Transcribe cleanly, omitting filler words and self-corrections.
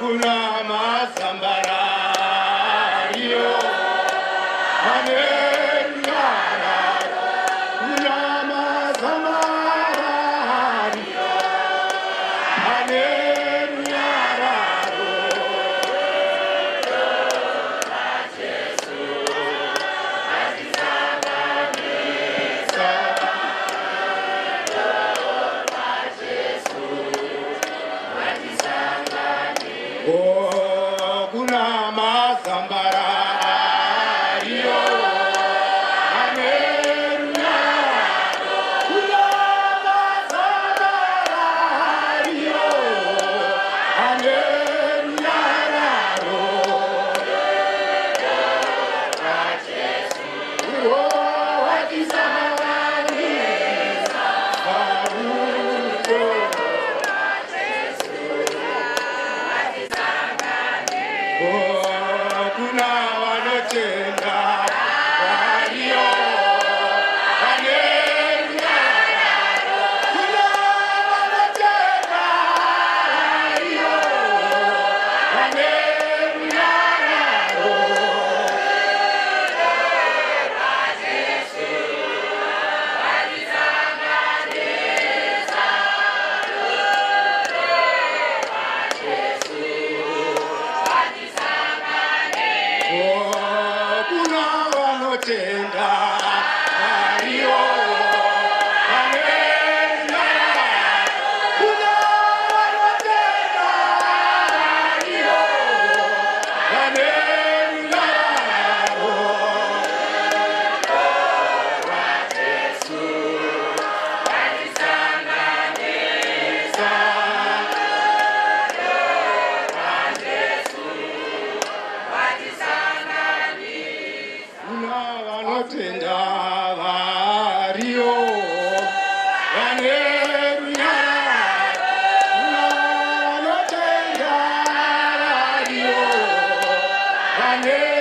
kuna mazambarario anenyararo kuna mazambarario anenyararo Yesu azisanganisa oh, kuna mazambarario anenyararo kuna mazambarario anenyararo oh, azisanganisa baruto oh, kuna wanotenda walio anenyararo kuna wanotenda walio anenyararo oh, kuna wanotenda walio anenyararo kuna wanotenda walio anenyararo Yesu azisanganisa kuna wanotenda walio anenyararo kuna wanotenda walio anenyararo